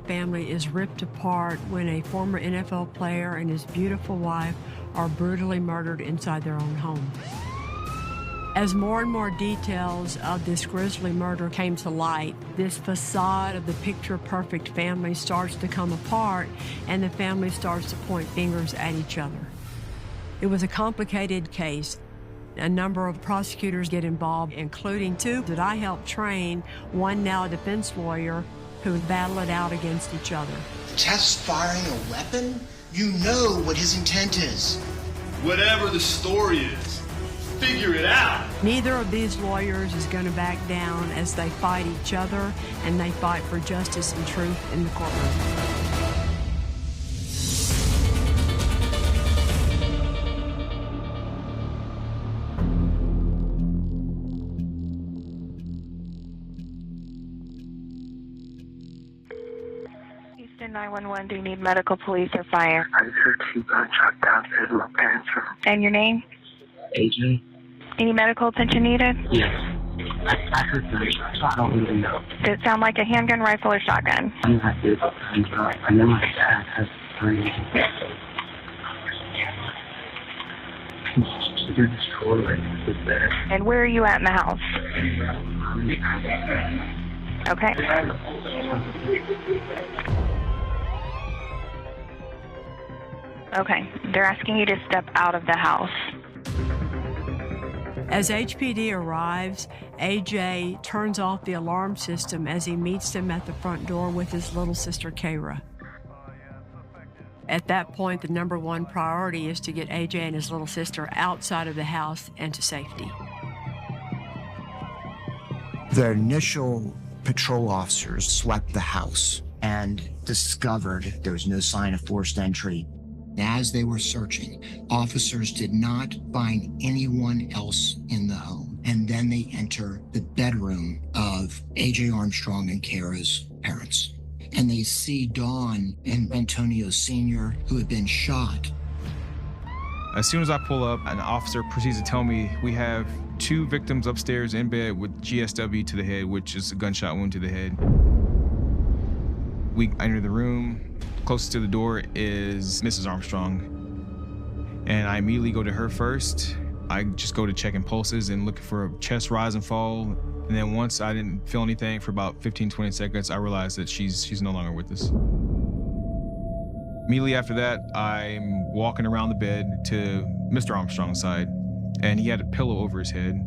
Armstrong family is ripped apart when a former NFL player and his beautiful wife are brutally murdered inside their own home. As more and more details of this grisly murder came to light, this facade of the picture-perfect family starts to come apart, and the family starts to point fingers at each other. It was a complicated case. A number of prosecutors get involved, including two that I helped train, one now a defense lawyer, who battle it out against each other. Test firing a weapon? You know what his intent is. Whatever the story is, figure it out. Neither of these lawyers is going to back down as they fight each other and they fight for justice and truth in the courtroom. Houston 911, do you need medical, police, or fire? I just heard 2 gunshots downstairs in my parents' room. And your name? AJ? Any medical attention needed? Yes. I heard gunshots, so I don't really know. Did it sound like a handgun, rifle, or shotgun? I'm not sure about gunshots. I know my dad has 3. You're destroyed. It's there. And where are you at in the house? Okay. Okay. They're asking you to step out of the house. As HPD arrives, AJ turns off the alarm system as he meets them at the front door with his little sister, Kara. At that point, the number one priority is to get AJ and his little sister outside of the house and to safety. The initial patrol officers swept the house and discovered there was no sign of forced entry. As they were searching, officers did not find anyone else in the home. And then they enter the bedroom of AJ Armstrong and Kara's parents. And they see Dawn and Antonio Sr., who had been shot. As soon as I pull up, an officer proceeds to tell me we have 2 victims upstairs in bed with GSW to the head, which is a gunshot wound to the head. We enter the room. Closest to the door is Mrs. Armstrong. And I immediately go to her first. I just go to checking pulses and looking for a chest rise and fall. And then once I didn't feel anything for about 15, 20 seconds, I realized that she's no longer with us. Immediately after that, I'm walking around the bed to Mr. Armstrong's side, and he had a pillow over his head.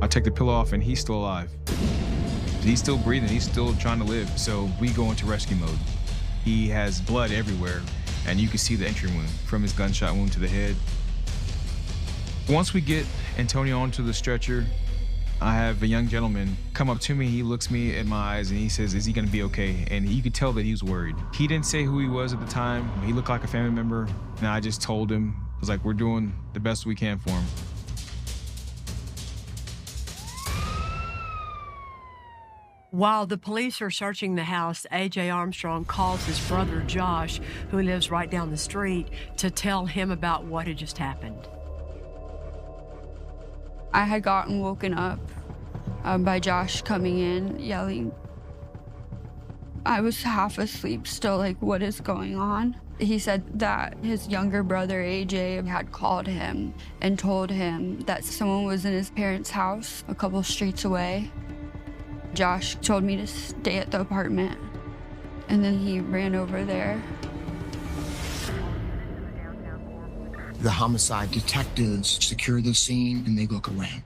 I take the pillow off, and he's still alive. He's still breathing, he's still trying to live, so we go into rescue mode. He has blood everywhere, and you can see the entry wound from his gunshot wound to the head. Once we get Antonio onto the stretcher, I have a young gentleman come up to me. He looks me in my eyes and he says, "Is he gonna be okay?" And you could tell that he was worried. He didn't say who he was at the time. He looked like a family member, and I just told him, I was like, we're doing the best we can for him. While the police are searching the house, AJ Armstrong calls his brother Josh, who lives right down the street, to tell him about what had just happened. I had gotten woken up by Josh coming in, yelling. I was half asleep still, like, what is going on? He said that his younger brother, AJ, had called him and told him that someone was in his parents' house a couple streets away. Josh told me to stay at the apartment, and then he ran over there. The homicide detectives secure the scene and they look around,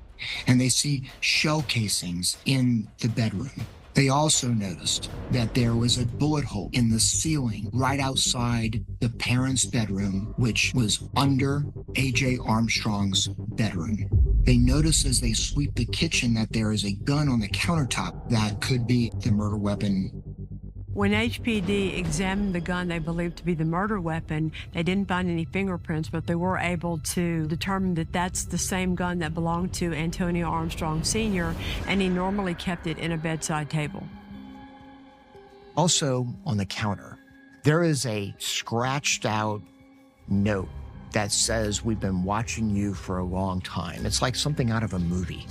and they see shell casings in the bedroom. They also noticed that there was a bullet hole in the ceiling right outside the parents' bedroom, which was under AJ Armstrong's bedroom. They notice as they sweep the kitchen that there is a gun on the countertop that could be the murder weapon. When HPD examined the gun they believed to be the murder weapon, they didn't find any fingerprints, but they were able to determine that that's the same gun that belonged to Antonio Armstrong Sr., and he normally kept it in a bedside table. Also on the counter, there is a scratched out note that says, "We've been watching you for a long time." It's like something out of a movie.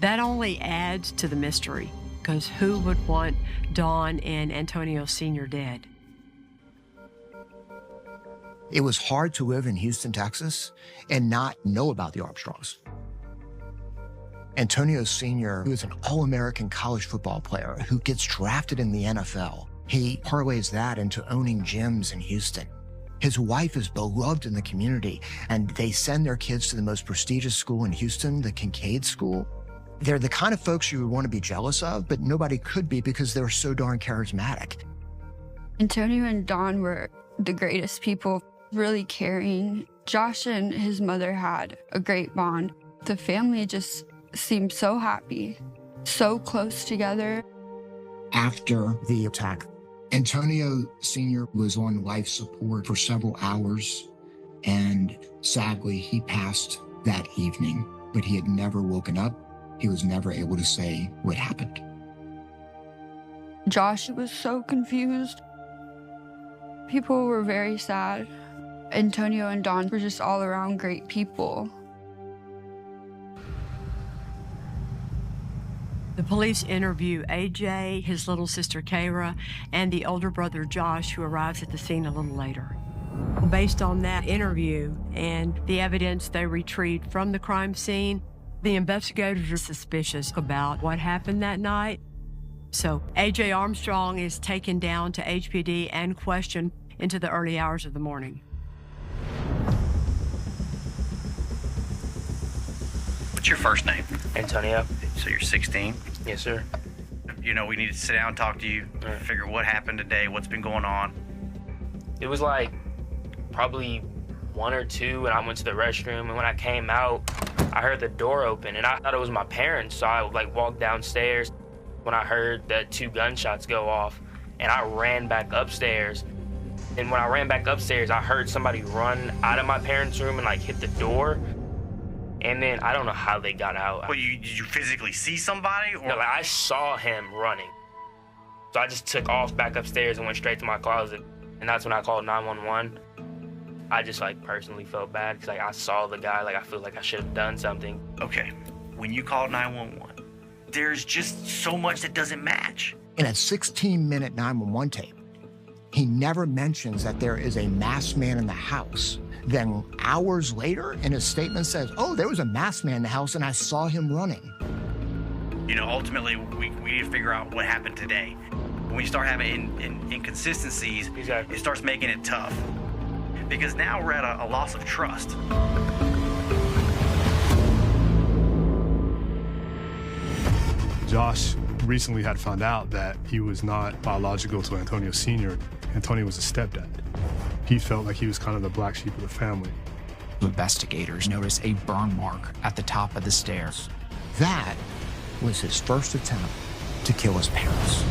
That only adds to the mystery. because who would want Don and Antonio Sr. dead? It was hard to live in Houston, Texas, and not know about the Armstrongs. Antonio Sr., who is an All-American college football player who gets drafted in the NFL, he parlays that into owning gyms in Houston. His wife is beloved in the community, and they send their kids to the most prestigious school in Houston, the Kincaid School. They're the kind of folks you would want to be jealous of, but nobody could be because they were so darn charismatic. Antonio and Don were the greatest people, really caring. Josh and his mother had a great bond. The family just seemed so happy, so close together. After the attack, Antonio Sr. was on life support for several hours, and sadly, he passed that evening, but he had never woken up. He was never able to say what happened. Josh was so confused. People were very sad. Antonio and Don were just all around great people. The police interview AJ, his little sister Kara, and the older brother Josh, who arrives at the scene a little later. Based on that interview and the evidence they retrieved from the crime scene, the investigators are suspicious about what happened that night. So AJ Armstrong is taken down to HPD and questioned into the early hours of the morning. What's your first name? Antonio. So you're 16? Yes, sir. You know, we need to sit down and talk to you, figure what happened today, what's been going on. It was like probably 1 or 2, and I went to the restroom, and when I came out, I heard the door open, and I thought it was my parents, so I walked downstairs when I heard the 2 gunshots go off, and I ran back upstairs. And when I ran back upstairs, I heard somebody run out of my parents' room and hit the door. And then I don't know how they got out. Well, did you physically see somebody? Or? No, I saw him running. So I just took off back upstairs and went straight to my closet. And that's when I called 911. I just personally felt bad because I saw the guy. I feel like I should have done something. Okay, when you called 911, there's just so much that doesn't match. In a 16-minute 911 tape, he never mentions that there is a masked man in the house. Then hours later, in his statement says, oh, there was a masked man in the house and I saw him running. You know, ultimately, we need to figure out what happened today. When you start having inconsistencies, Exactly. It starts making it tough. Because now we're at a loss of trust. Josh recently had found out that he was not biological to Antonio Sr. Antonio was a stepdad. He felt like he was kind of the black sheep of the family. Investigators noticed a burn mark at the top of the stairs. That was his first attempt to kill his parents.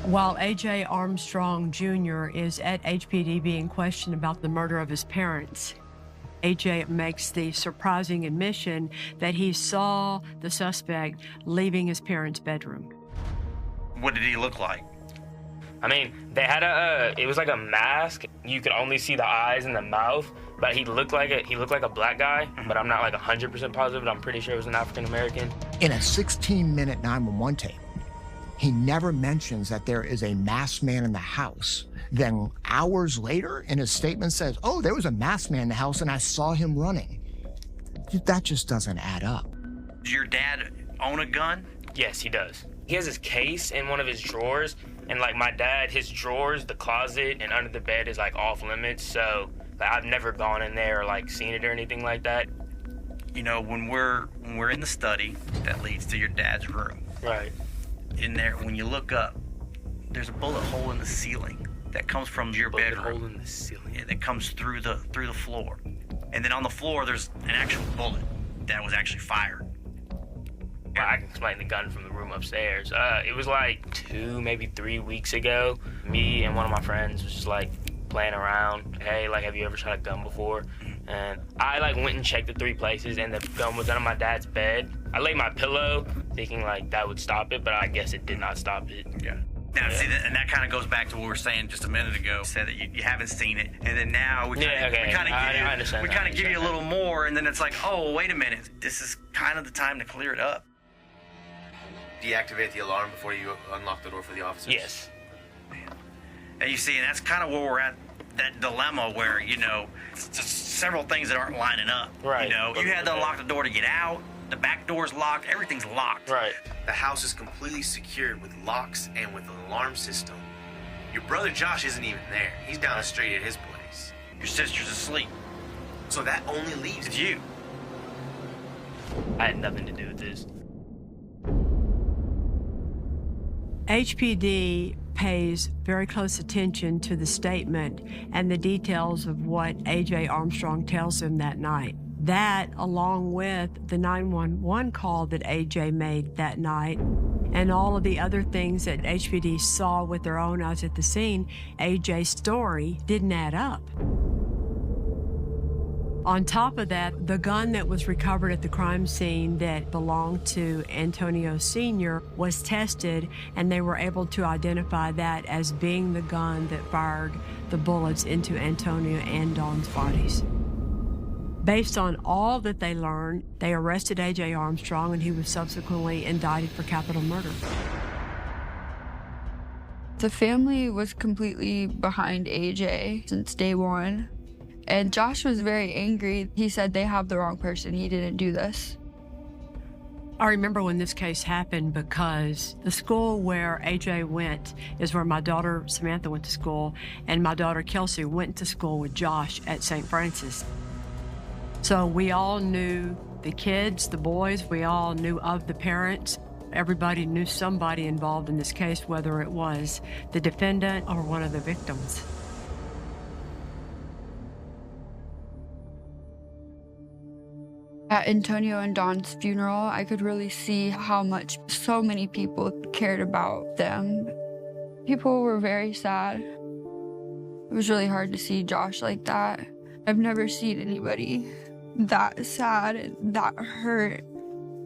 While AJ Armstrong Jr. is at HPD being questioned about the murder of his parents, AJ makes the surprising admission that he saw the suspect leaving his parents' bedroom. What did he look like? I mean, they had it was like a mask. You could only see the eyes and the mouth, but he looked like a black guy, but I'm not 100% positive, but I'm pretty sure it was an African American. In a 16-minute 911 tape, he never mentions that there is a masked man in the house. Then hours later, in his statement says, oh, there was a masked man in the house and I saw him running. That just doesn't add up. Does your dad own a gun? Yes, he does. He has his case in one of his drawers, and my dad, his drawers, the closet, and under the bed is off limits, so I've never gone in there or seen it or anything like that. You know, when we're in the study that leads to your dad's room. Right. In there, when you look up, there's a bullet hole in the ceiling that comes from your bedroom. Bullet hole in the ceiling. Yeah, that comes through the floor. And then on the floor, there's an actual bullet that was actually fired. I can explain the gun from the room upstairs. It was 2, maybe 3 weeks ago. Me and one of my friends was just playing around. Hey, have you ever shot a gun before? And I went and checked the 3 places, and the gun was under my dad's bed. I laid my pillow thinking that would stop it, but I guess it did not stop it. Yeah. Now, see, and that kind of goes back to what we were saying just a minute ago. You said that you haven't seen it, and then now we kind of give you a little more, and then it's like, oh, wait a minute, this is kind of the time to clear it up. Deactivate the alarm before you unlock the door for the officers? Yes. Man. And you see, and that's kind of where we're at, that dilemma where, you know, it's just several things that aren't lining up. Right. You know, you had to unlock the door to get out, the back door's locked, everything's locked. Right. The house is completely secured with locks and with an alarm system. Your brother Josh isn't even there. He's down the street at his place. Your sister's asleep. So that only leaves you. I had nothing to do with this. HPD pays very close attention to the statement and the details of what A.J. Armstrong tells them that night. That, along with the 911 call that A.J. made that night, and all of the other things that HPD saw with their own eyes at the scene, A.J.'s story didn't add up. On top of that, the gun that was recovered at the crime scene that belonged to Antonio Sr. was tested, and they were able to identify that as being the gun that fired the bullets into Antonio and Dawn's bodies. Based on all that they learned, they arrested A.J. Armstrong, and he was subsequently indicted for capital murder. The family was completely behind A.J. since day one. And Josh was very angry. He said they have the wrong person. He didn't do this. I remember when this case happened because the school where AJ went is where my daughter Samantha went to school, and my daughter Kelsey went to school with Josh at St. Francis. So we all knew the kids, the boys, we all knew of the parents. Everybody knew somebody involved in this case, whether it was the defendant or one of the victims. At Antonio and Dawn's funeral, I could really see how much so many people cared about them. People were very sad. It was really hard to see Josh like that. I've never seen anybody that sad and that hurt.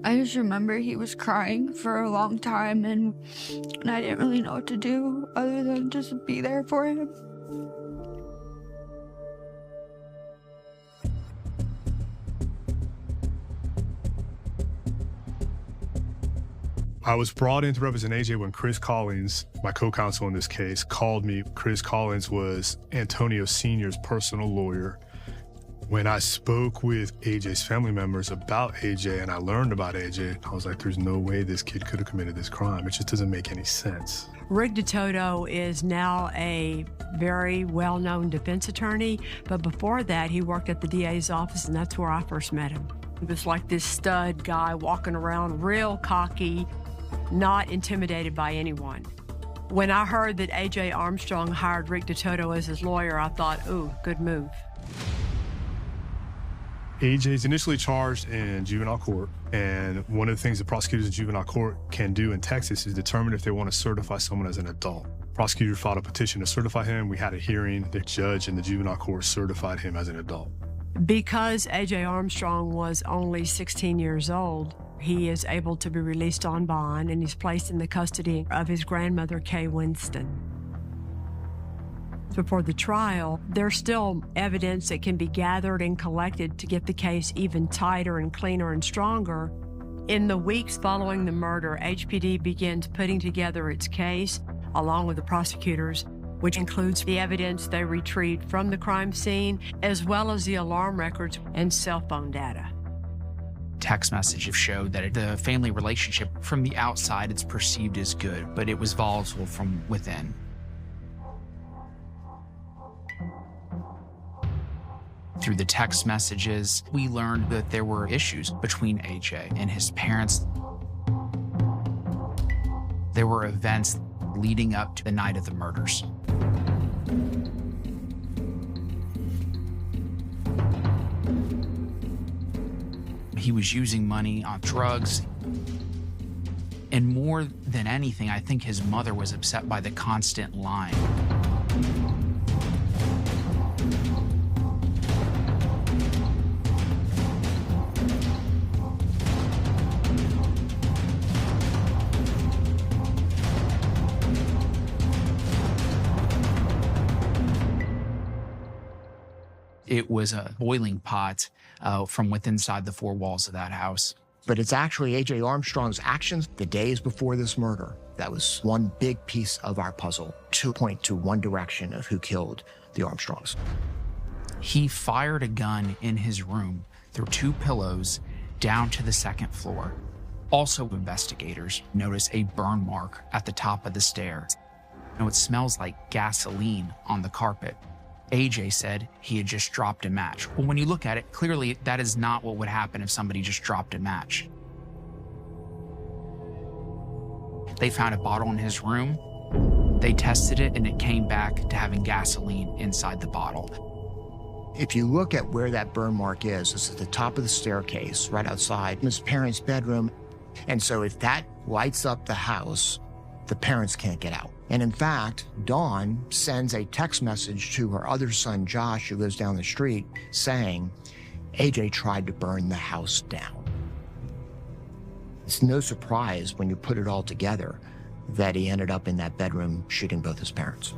I just remember he was crying for a long time, and I didn't really know what to do other than just be there for him. I was brought in to represent AJ when Chris Collins, my co-counsel in this case, called me. Chris Collins was Antonio Sr.'s personal lawyer. When I spoke with AJ's family members about AJ and I learned about AJ, I was like, there's no way this kid could have committed this crime. It just doesn't make any sense. Rick DeToto is now a very well-known defense attorney, but before that, he worked at the DA's office, and that's where I first met him. He was like this stud guy walking around real cocky, not intimidated by anyone. When I heard that A.J. Armstrong hired Rick DeToto as his lawyer, I thought, ooh, good move. AJ's initially charged in juvenile court, and one of the things that prosecutors in juvenile court can do in Texas is determine if they want to certify someone as an adult. Prosecutor filed a petition to certify him. We had a hearing. The judge in the juvenile court certified him as an adult. Because A.J. Armstrong was only 16 years old, he is able to be released on bond, and he's placed in the custody of his grandmother, Kay Winston. Before the trial, there's still evidence that can be gathered and collected to get the case even tighter and cleaner and stronger. In the weeks following the murder, HPD begins putting together its case, along with the prosecutors, which includes the evidence they retrieved from the crime scene, as well as the alarm records and cell phone data. Text messages showed that the family relationship from the outside it's perceived as good, but it was volatile from within. Through the text messages, we learned that there were issues between AJ and his parents. There were events leading up to the night of the murders. He was using money on drugs. And more than anything, I think his mother was upset by the constant lying. it was a boiling pot from within inside the four walls of that house. But it's actually A.J. Armstrong's actions the days before this murder that was one big piece of our puzzle to point to one direction of who killed the Armstrongs. He fired a gun in his room through 2 pillows down to the 2nd floor. Also, investigators notice a burn mark at the top of the stairs. Now, it smells like gasoline on the carpet. AJ said he had just dropped a match. Well, when you look at it, clearly that is not what would happen if somebody just dropped a match. They found a bottle in his room. They tested it, and it came back to having gasoline inside the bottle. If you look at where that burn mark is, it's at the top of the staircase, right outside his parents' bedroom. And so if that lights up the house, the parents can't get out. And in fact, Dawn sends a text message to her other son, Josh, who lives down the street, saying, AJ tried to burn the house down. It's no surprise when you put it all together that he ended up in that bedroom shooting both his parents.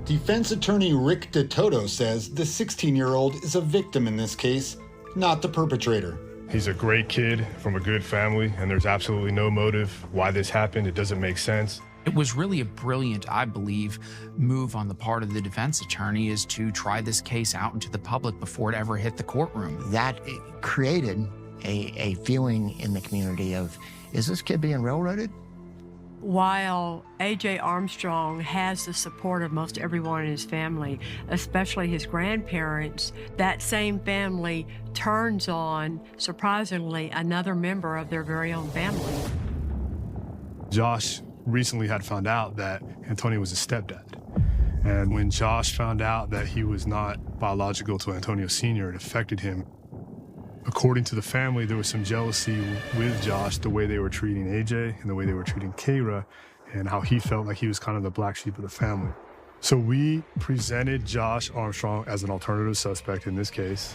Defense attorney Rick DeToto says the 16-year-old is a victim in this case, not the perpetrator. He's a great kid from a good family, and there's absolutely no motive why this happened. It doesn't make sense. It was really a brilliant, I believe, move on the part of the defense attorney is to try this case out into the public before it ever hit the courtroom. That created a feeling in the community of, is this kid being railroaded? While A.J. Armstrong has the support of most everyone in his family, especially his grandparents, that same family turns on, surprisingly, another member of their very own family. Josh recently had found out that Antonio was his stepdad. And when Josh found out that he was not biological to Antonio Sr., it affected him. According to the family, there was some jealousy with Josh, the way they were treating AJ and the way they were treating Kayra, and how he felt like he was kind of the black sheep of the family. So we presented Josh Armstrong as an alternative suspect in this case.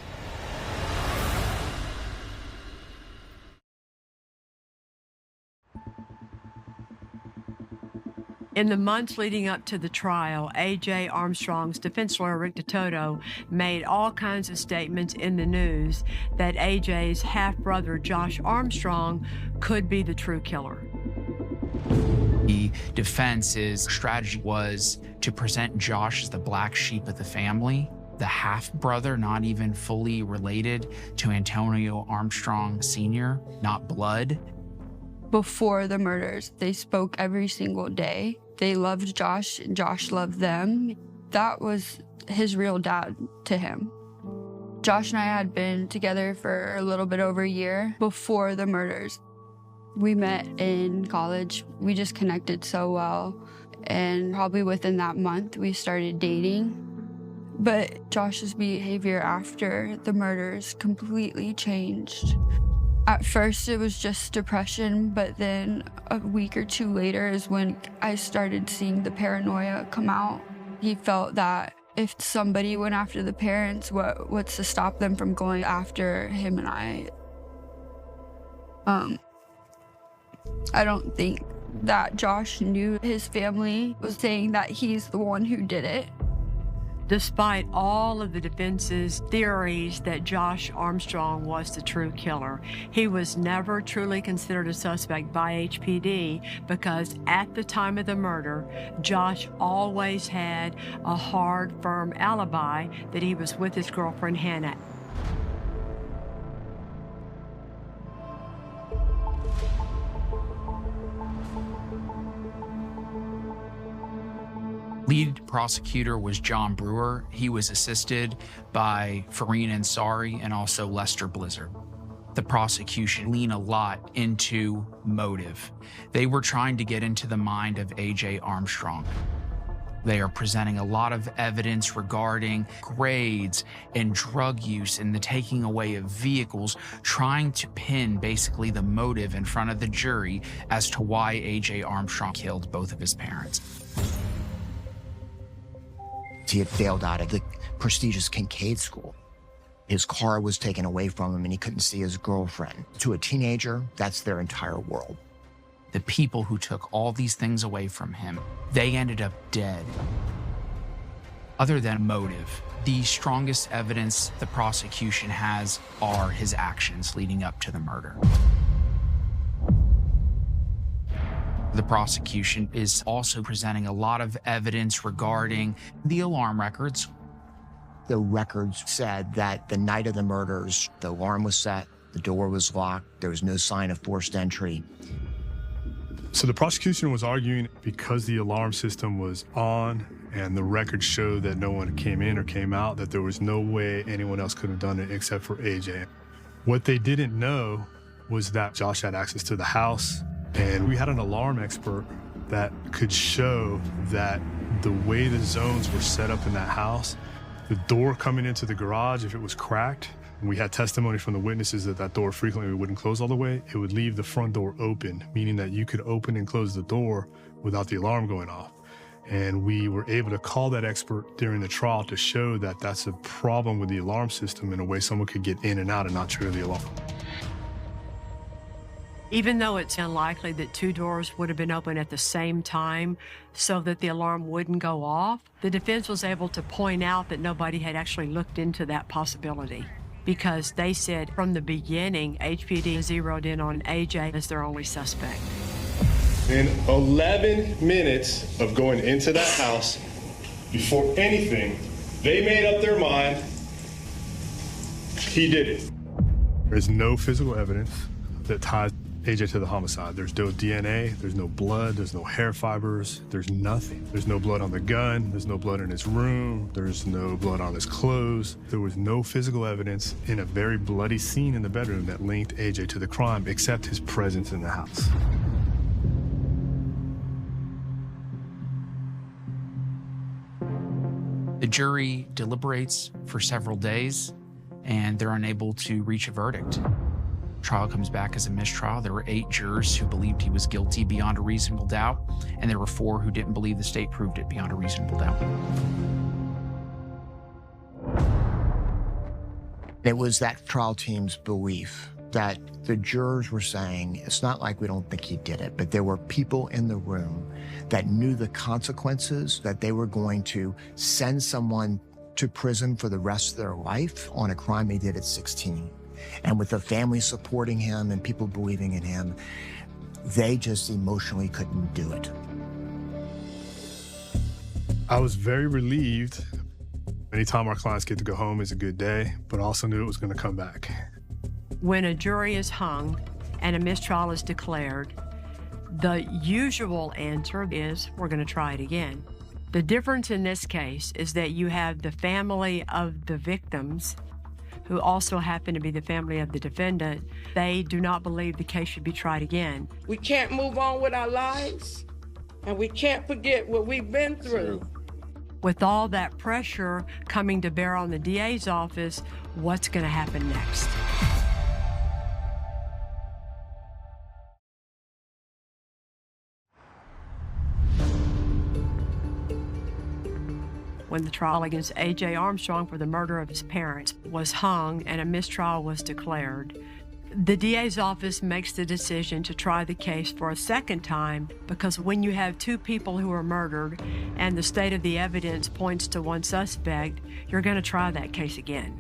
In the months leading up to the trial, A.J. Armstrong's defense lawyer, Rick DeToto, made all kinds of statements in the news that A.J.'s half-brother, Josh Armstrong, could be the true killer. The defense's strategy was to present Josh as the black sheep of the family, the half-brother, not even fully related to Antonio Armstrong Sr., not blood. Before the murders, they spoke every single day. They loved Josh, and Josh loved them. That was his real dad to him. Josh and I had been together for a little bit over a year before the murders. We met in college. We just connected so well. And probably within that month, we started dating. But Josh's behavior after the murders completely changed. At first, it was just depression, but then a week or two later is when I started seeing the paranoia come out. He felt that if somebody went after the parents, what's to stop them from going after him and I? I don't think that Josh knew his family was saying that he's the one who did it. Despite all of the defense's theories that Josh Armstrong was the true killer, he was never truly considered a suspect by HPD because at the time of the murder, Josh always had a hard, firm alibi that he was with his girlfriend, Hannah. Lead prosecutor was John Brewer. He was assisted by Fareen Ansari and also Lester Blizzard. The prosecution leaned a lot into motive. They were trying to get into the mind of A.J. Armstrong. They are presenting a lot of evidence regarding grades and drug use and the taking away of vehicles, trying to pin basically the motive in front of the jury as to why A.J. Armstrong killed both of his parents. He had failed out of the prestigious Kincaid School. His car was taken away from him and he couldn't see his girlfriend. To a teenager, that's their entire world. The people who took all these things away from him, they ended up dead. Other than motive, the strongest evidence the prosecution has are his actions leading up to the murder. The prosecution is also presenting a lot of evidence regarding the alarm records. The records said that the night of the murders, the alarm was set, the door was locked, there was no sign of forced entry. So the prosecution was arguing because the alarm system was on and the records showed that no one came in or came out, that there was no way anyone else could have done it except for AJ. What they didn't know was that Josh had access to the house, and we had an alarm expert that could show that the way the zones were set up in that house, the door coming into the garage, if it was cracked, and we had testimony from the witnesses that that door frequently wouldn't close all the way, it would leave the front door open, meaning that you could open and close the door without the alarm going off. And we were able to call that expert during the trial to show that that's a problem with the alarm system in a way someone could get in and out and not trigger the alarm. Even though it's unlikely that two doors would have been open at the same time so that the alarm wouldn't go off, the defense was able to point out that nobody had actually looked into that possibility, because they said from the beginning, HPD zeroed in on AJ as their only suspect. In 11 minutes of going into that house, before anything, they made up their mind, he did it. There's no physical evidence that ties AJ to the homicide. There's no DNA, there's no blood, there's no hair fibers, there's nothing. There's no blood on the gun, there's no blood in his room, there's no blood on his clothes. There was no physical evidence in a very bloody scene in the bedroom that linked AJ to the crime, except his presence in the house. The jury deliberates for several days, and they're unable to reach a verdict. Trial comes back as a mistrial. There were 8 jurors who believed he was guilty beyond a reasonable doubt, and there were 4 who didn't believe the state proved it beyond a reasonable doubt. It was that trial team's belief that the jurors were saying, it's not like we don't think he did it, but there were people in the room that knew the consequences, that they were going to send someone to prison for the rest of their life on a crime they did at 16. And with the family supporting him and people believing in him, they just emotionally couldn't do it. I was very relieved. Anytime our clients get to go home is a good day, but I also knew it was going to come back. When a jury is hung and a mistrial is declared, the usual answer is, we're going to try it again. The difference in this case is that you have the family of the victims, who also happen to be the family of the defendant. They do not believe the case should be tried again. We can't move on with our lives, and we can't forget what we've been through. With all that pressure coming to bear on the DA's office, what's going to happen next? When the trial against A.J. Armstrong for the murder of his parents was hung and a mistrial was declared, the DA's office makes the decision to try the case for a second time, because when you have 2 people who are murdered and the state of the evidence points to one suspect, you're going to try that case again.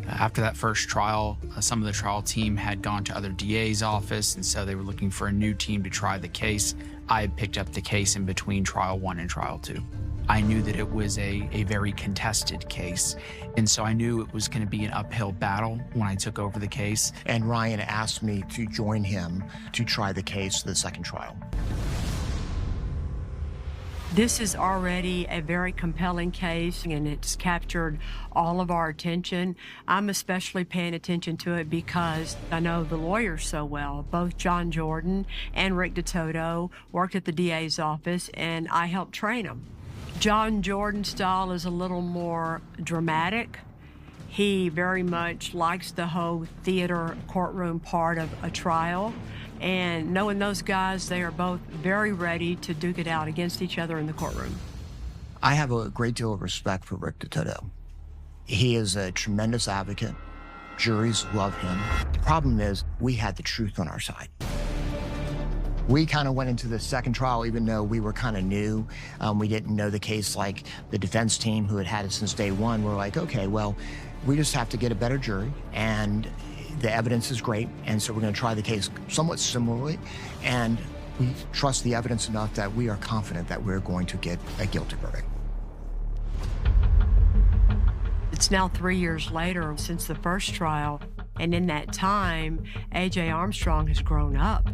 After that first trial, some of the trial team had gone to other DA's office, and so they were looking for a new team to try the case. I had picked up the case in between trial 1 and trial 2. I knew that it was a very contested case, and so I knew it was going to be an uphill battle when I took over the case. And Ryan asked me to join him to try the case for the second trial. This is already a very compelling case, and it's captured all of our attention. I'm especially paying attention to it because I know the lawyers so well. Both John Jordan and Rick DeToto worked at the DA's office, and I helped train them. John Jordan's style is a little more dramatic. He very much likes the whole theater courtroom part of a trial. And knowing those guys, they are both very ready to duke it out against each other in the courtroom. I have a great deal of respect for Rick DeToto. He is a tremendous advocate. Juries love him. The problem is, we had the truth on our side. We kind of went into the second trial, even though we were kind of new. We didn't know the case like the defense team who had had it since day one. We're like, okay, well, we just have to get a better jury, and the evidence is great, and so we're going to try the case somewhat similarly, and we trust the evidence enough that we are confident that we're going to get a guilty verdict. It's now 3 years later since the first trial, and in that time, A.J. Armstrong has grown up.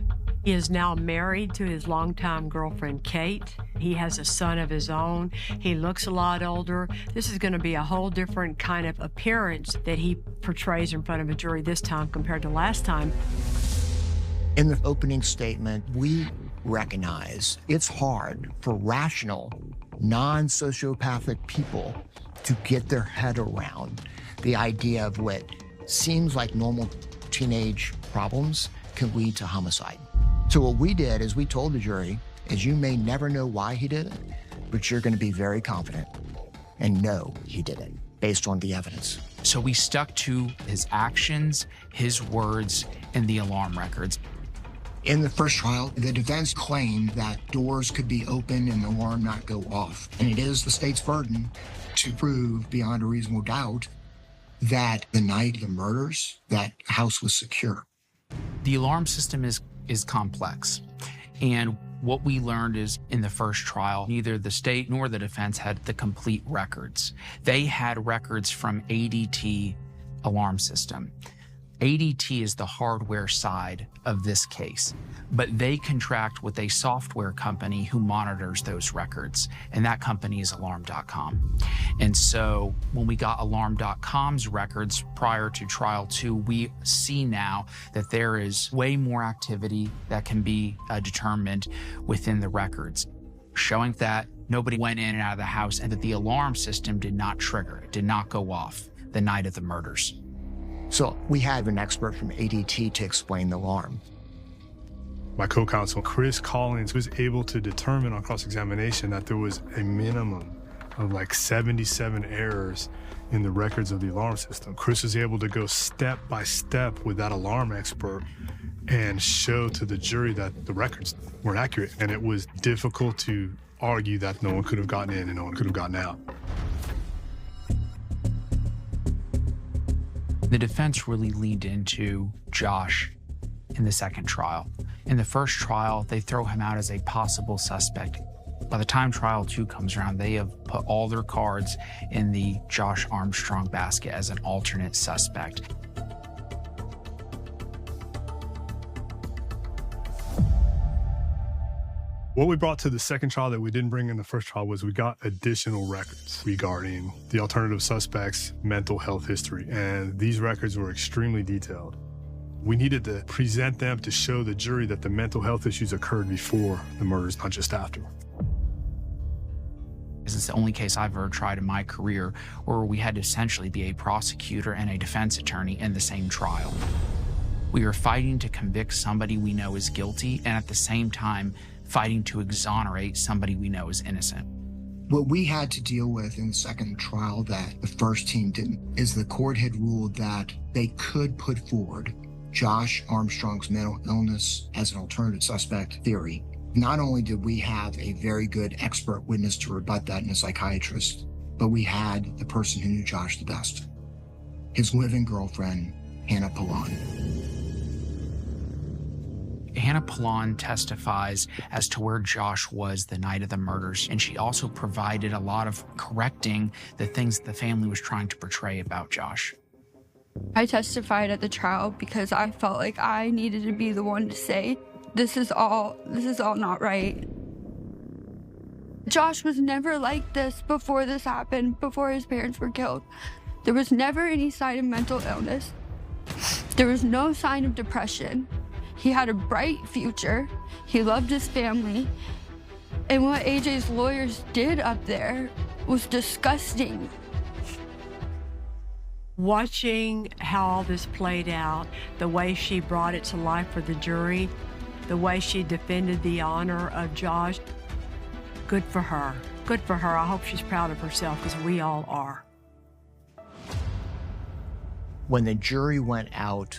He is now married to his longtime girlfriend, Kate. He has a son of his own. He looks a lot older. This is going to be a whole different kind of appearance that he portrays in front of a jury this time compared to last time. In the opening statement, we recognize it's hard for rational, non-sociopathic people to get their head around the idea of what seems like normal teenage problems can lead to homicide. So what we did is we told the jury is you may never know why he did it, but you're going to be very confident and know he did it based on the evidence. So we stuck to his actions, his words, and the alarm records. In the first trial, the defense claimed that doors could be open and the alarm not go off. And it is the state's burden to prove beyond a reasonable doubt that the night of the murders, that house was secure. The alarm system is complex. And what we learned is in the first trial, neither the state nor the defense had the complete records. They had records from ADT alarm system. ADT is the hardware side of this case, but they contract with a software company who monitors those records, and that company is Alarm.com. And so when we got Alarm.com's records prior to trial 2, we see now that there is way more activity that can be determined within the records, showing that nobody went in and out of the house and that the alarm system did not trigger, did not go off the night of the murders. So we had an expert from ADT to explain the alarm. My co-counsel, Chris Collins, was able to determine on cross-examination that there was a minimum of like 77 errors in the records of the alarm system. Chris was able to go step by step with that alarm expert and show to the jury that the records weren't accurate. And it was difficult to argue that no one could have gotten in and no one could have gotten out. The defense really leaned into Josh in the second trial. In the first trial, they throw him out as a possible suspect. By the time trial 2 comes around, they have put all their cards in the Josh Armstrong basket as an alternate suspect. What we brought to the second trial that we didn't bring in the first trial was we got additional records regarding the alternative suspect's mental health history, and these records were extremely detailed. We needed to present them to show the jury that the mental health issues occurred before the murders, not just after. This is the only case I've ever tried in my career where we had to essentially be a prosecutor and a defense attorney in the same trial. We are fighting to convict somebody we know is guilty, and at the same time, fighting to exonerate somebody we know is innocent. What we had to deal with in the second trial that the first team didn't is the court had ruled that they could put forward Josh Armstrong's mental illness as an alternative suspect theory. Not only did we have a very good expert witness to rebut that in a psychiatrist, but we had the person who knew Josh the best, his living girlfriend, Hannah Pallon. Hannah Pallon testifies as to where Josh was the night of the murders, and she also provided a lot of correcting the things that the family was trying to portray about Josh. I testified at the trial because I felt like I needed to be the one to say, this is all not right. Josh was never like this before this happened, before his parents were killed. There was never any sign of mental illness. There was no sign of depression. He had a bright future. He loved his family. And what AJ's lawyers did up there was disgusting. Watching how all this played out, the way she brought it to life for the jury, the way she defended the honor of Josh, good for her. Good for her. I hope she's proud of herself, because we all are. When the jury went out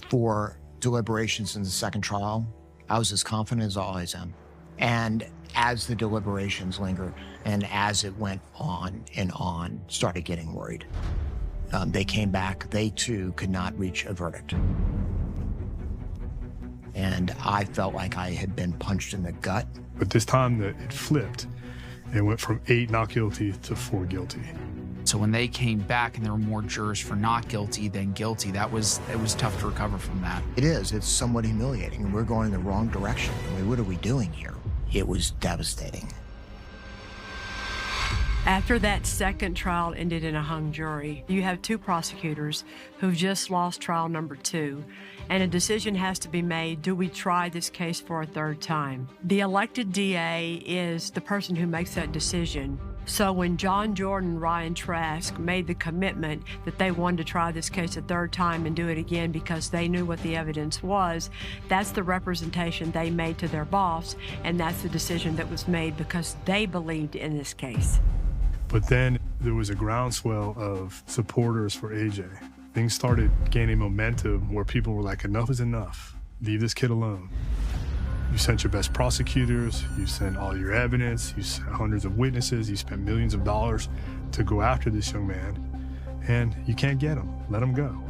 for deliberations in the second trial, I was as confident as I always am. And as the deliberations lingered and as it went on and on, started getting worried. They came back, they too could not reach a verdict. And I felt like I had been punched in the gut. But this time it flipped. It went from 8 not guilty to 4 guilty. So when they came back and there were more jurors for not guilty than guilty, it was tough to recover from that. It is. It's somewhat humiliating, and we're going in the wrong direction. I mean, what are we doing here? It was devastating. After that second trial ended in a hung jury, you have 2 prosecutors who've just lost trial number 2, and a decision has to be made. Do we try this case for a 3rd time? The elected DA is the person who makes that decision. So when John Jordan and Ryan Trask made the commitment that they wanted to try this case a 3rd time and do it again because they knew what the evidence was, that's the representation they made to their boss, and that's the decision that was made because they believed in this case. But then there was a groundswell of supporters for AJ. Things started gaining momentum where people were like, enough is enough. Leave this kid alone. You sent your best prosecutors, you sent all your evidence, you sent hundreds of witnesses, you spent millions of dollars to go after this young man, and you can't get him. Let him go.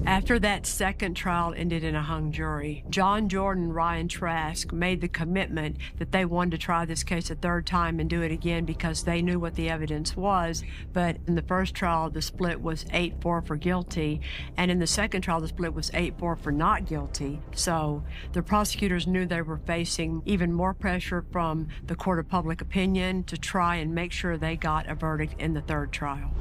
After that second trial ended in a hung jury, John Jordan and Ryan Trask made the commitment that they wanted to try this case a 3rd time and do it again because they knew what the evidence was. But in the first trial, the split was 8-4 for guilty, and in the second trial, the split was 8-4 for not guilty. So the prosecutors knew they were facing even more pressure from the court of public opinion to try and make sure they got a verdict in the 3rd trial.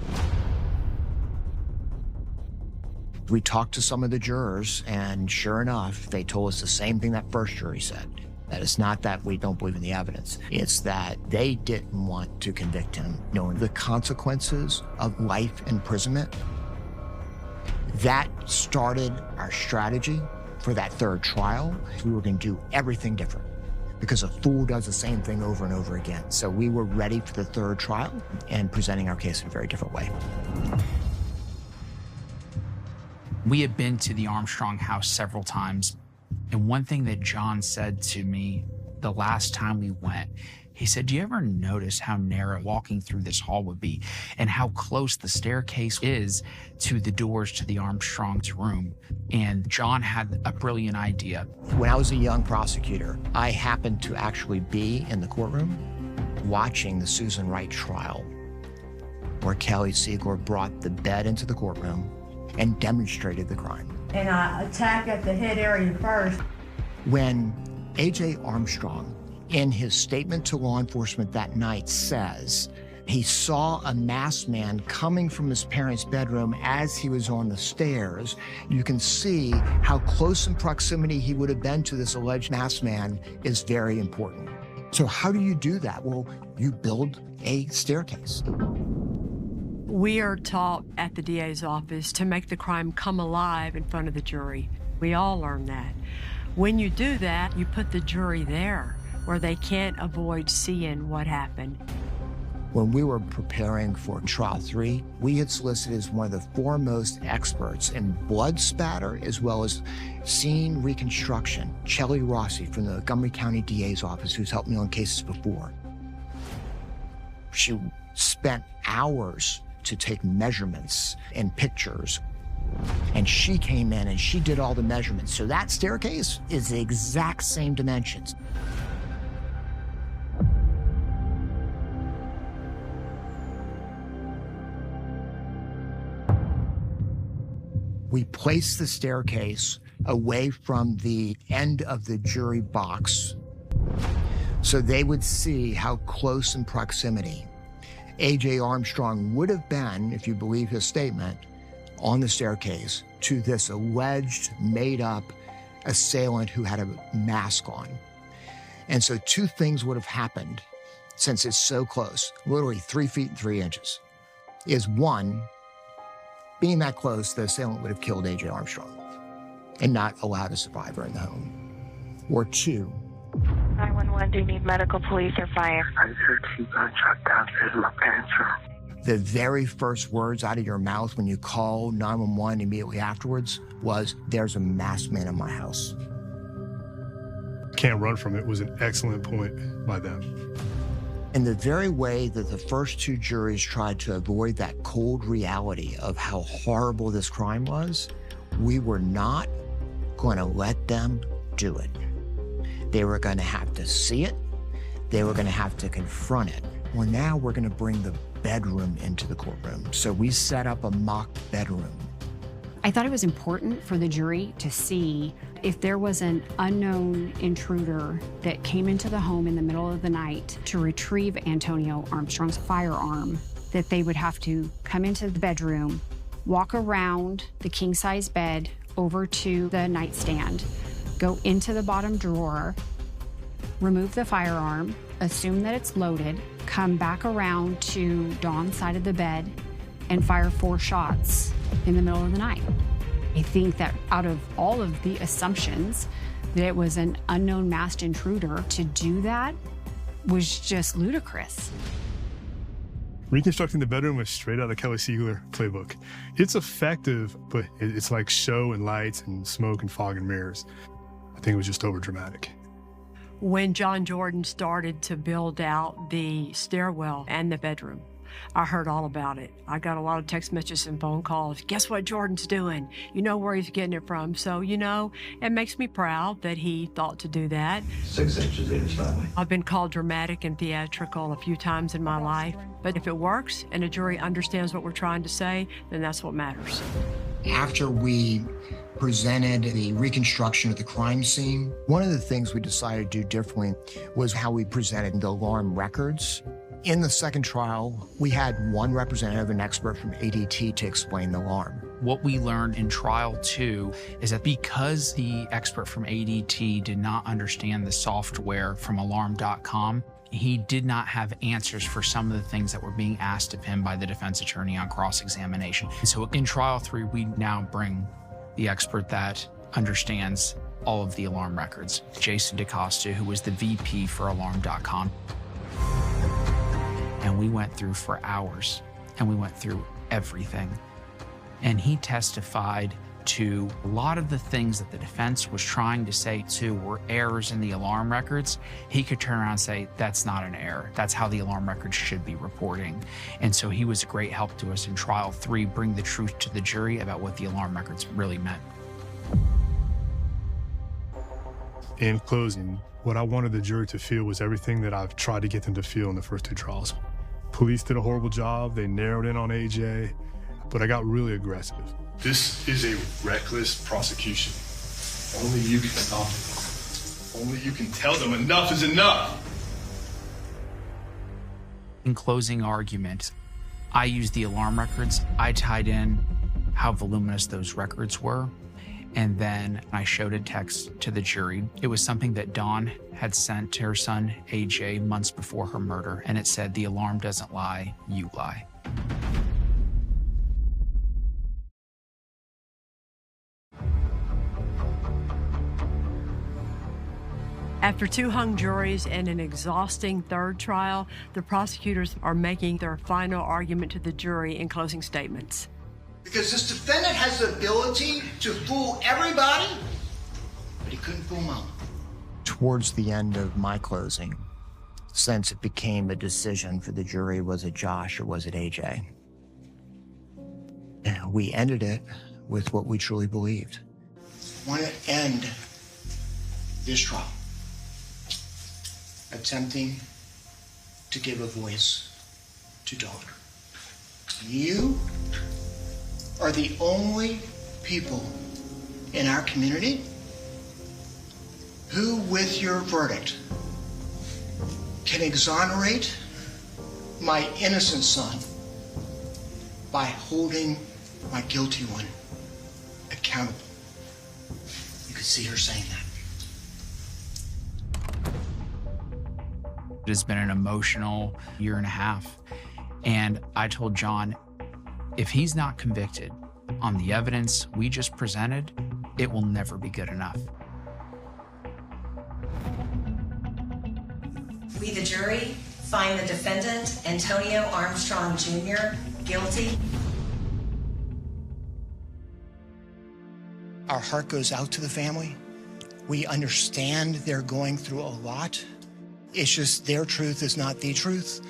We talked to some of the jurors, and sure enough, they told us the same thing that first jury said. That it's not that we don't believe in the evidence. It's that they didn't want to convict him, knowing the consequences of life imprisonment. That started our strategy for that 3rd trial. We were going to do everything different because a fool does the same thing over and over again. So we were ready for the 3rd trial and presenting our case in a very different way. We had been to the Armstrong house several times, and one thing that John said to me the last time we went, he said, do you ever notice how narrow walking through this hall would be and how close the staircase is to the doors to the Armstrong's room? And John had a brilliant idea. When I was a young prosecutor, I happened to actually be in the courtroom watching the Susan Wright trial, where Kelly Siegler brought the bed into the courtroom and demonstrated the crime. And I attack at the head area first. When A.J. Armstrong, in his statement to law enforcement that night, says he saw a masked man coming from his parents' bedroom as he was on the stairs, you can see how close in proximity he would have been to this alleged masked man is very important. So how do you do that? Well, you build a staircase. We are taught at the DA's office to make the crime come alive in front of the jury. We all learn that. When you do that, you put the jury there where they can't avoid seeing what happened. When we were preparing for trial 3, we had solicited as one of the foremost experts in blood spatter as well as scene reconstruction, Chelly Rossi from the Montgomery County DA's office, who's helped me on cases before. She spent hours to take measurements and pictures. And she came in and she did all the measurements. So that staircase is the exact same dimensions. We placed the staircase away from the end of the jury box so they would see how close in proximity A.J. Armstrong would have been, if you believe his statement, on the staircase to this alleged made-up assailant who had a mask on. And so 2 things would have happened since it's so close, literally 3 feet and 3 inches, is 1, being that close, the assailant would have killed A.J. Armstrong and not allowed a survivor in the home. Or 2, 911, do you need medical, police, or fire? I heard 2 gunshots downstairs in my parents' room. The very first words out of your mouth when you call 911 immediately afterwards was, "There's a masked man in my house." Can't run from it was an excellent point by them. In the very way that the first 2 juries tried to avoid that cold reality of how horrible this crime was, we were not going to let them do it. They were going to have to see it. They were going to have to confront it. Well, now we're going to bring the bedroom into the courtroom. So we set up a mock bedroom. I thought it was important for the jury to see if there was an unknown intruder that came into the home in the middle of the night to retrieve Antonio Armstrong's firearm, that they would have to come into the bedroom, walk around the king-size bed over to the nightstand, go into the bottom drawer, remove the firearm, assume that it's loaded, come back around to Dawn's side of the bed, and fire 4 shots in the middle of the night. I think that out of all of the assumptions that it was an unknown masked intruder, to do that was just ludicrous. Reconstructing the bedroom was straight out of the Kelly Siegler playbook. It's effective, but it's like show and lights and smoke and fog and mirrors. I think it was just over dramatic. When John Jordan started to build out the stairwell and the bedroom, I heard all about it. I got a lot of text messages and phone calls. Guess what Jordan's doing? You know where he's getting it from. So, you know, it makes me proud that he thought to do that. 6 inches each that way. I've been called dramatic and theatrical a few times in my life, but if it works and a jury understands what we're trying to say, then that's what matters. After we presented the reconstruction of the crime scene, one of the things we decided to do differently was how we presented the alarm records. In the second trial, we had one representative, an expert from ADT, to explain the alarm. What we learned in trial 2 is that because the expert from ADT did not understand the software from alarm.com, he did not have answers for some of the things that were being asked of him by the defense attorney on cross-examination. So in trial 3, we now bring the expert that understands all of the alarm records, Jason DeCosta, who was the VP for alarm.com. And we went through for hours, and we went through everything. And he testified to a lot of the things that the defense was trying to say to were errors in the alarm records. He could turn around and say, that's not an error. That's how the alarm records should be reporting. And so he was a great help to us in trial 3, bring the truth to the jury about what the alarm records really meant. In closing, what I wanted the jury to feel was everything that I've tried to get them to feel in the first 2 trials. Police did a horrible job. They narrowed in on AJ, but I got really aggressive. This is a reckless prosecution. Only you can stop it. Only you can tell them enough is enough. In closing argument, I used the alarm records. I tied in how voluminous those records were, and then I showed a text to the jury. It was something that Dawn had sent to her son, AJ, months before her murder, and it said, "The alarm doesn't lie, you lie." After 2 hung juries and an exhausting 3rd trial, the prosecutors are making their final argument to the jury in closing statements. Because this defendant has the ability to fool everybody, but he couldn't fool Mama. Towards the end of my closing, since it became a decision for the jury, was it Josh or was it AJ? We ended it with what we truly believed. I want to end this trial attempting to give a voice to Dawn. You are the only people in our community who, with your verdict, can exonerate my innocent son by holding my guilty one accountable. You could see her saying that. It has been an emotional 1.5 years. And I told John, if he's not convicted on the evidence we just presented, it will never be good enough. We, the jury, find the defendant, Antonio Armstrong Jr., guilty. Our heart goes out to the family. We understand they're going through a lot. It's just their truth is not the truth,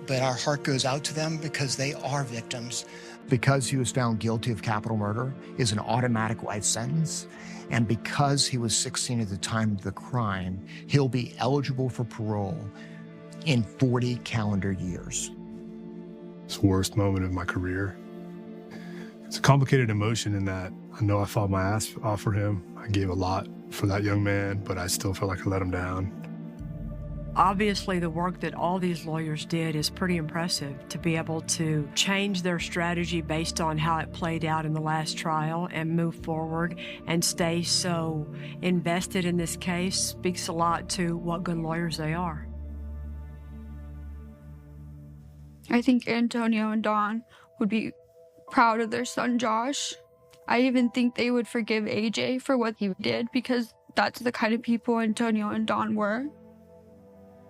but our heart goes out to them because they are victims. Because he was found guilty of capital murder is an automatic life sentence, and because he was 16 at the time of the crime, he'll be eligible for parole in 40 calendar years. It's the worst moment of my career. It's a complicated emotion in that I know I fought my ass off for him. I gave a lot for that young man, but I still felt like I let him down. Obviously, the work that all these lawyers did is pretty impressive. To be able to change their strategy based on how it played out in the last trial and move forward and stay so invested in this case speaks a lot to what good lawyers they are. I think Antonio and Dawn would be proud of their son, Josh. I even think they would forgive AJ for what he did because that's the kind of people Antonio and Dawn were.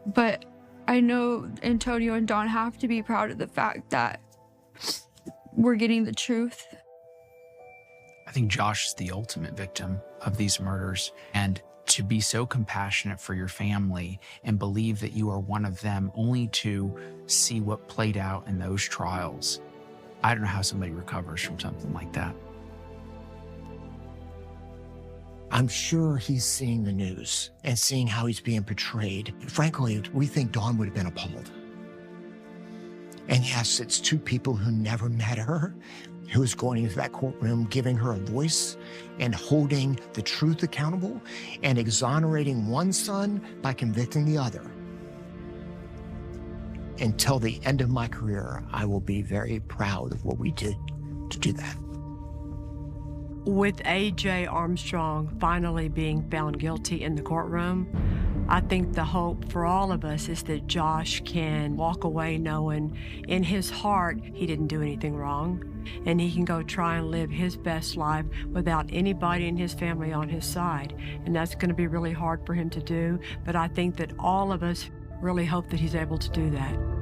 But I know Antonio and Dawn have to be proud of the fact that we're getting the truth. I think Josh is the ultimate victim of these murders. And to be so compassionate for your family and believe that you are one of them only to see what played out in those trials, I don't know how somebody recovers from something like that. I'm sure he's seeing the news and seeing how he's being portrayed. Frankly, we think Dawn would have been appalled. And yes, it's two people who never met her, who is going into that courtroom, giving her a voice and holding the truth accountable and exonerating one son by convicting the other. Until the end of my career, I will be very proud of what we did to do that. With AJ Armstrong finally being found guilty in the courtroom, I think the hope for all of us is that Josh can walk away knowing in his heart he didn't do anything wrong, and he can go try and live his best life without anybody in his family on his side. And that's going to be really hard for him to do, but I think that all of us really hope that he's able to do that.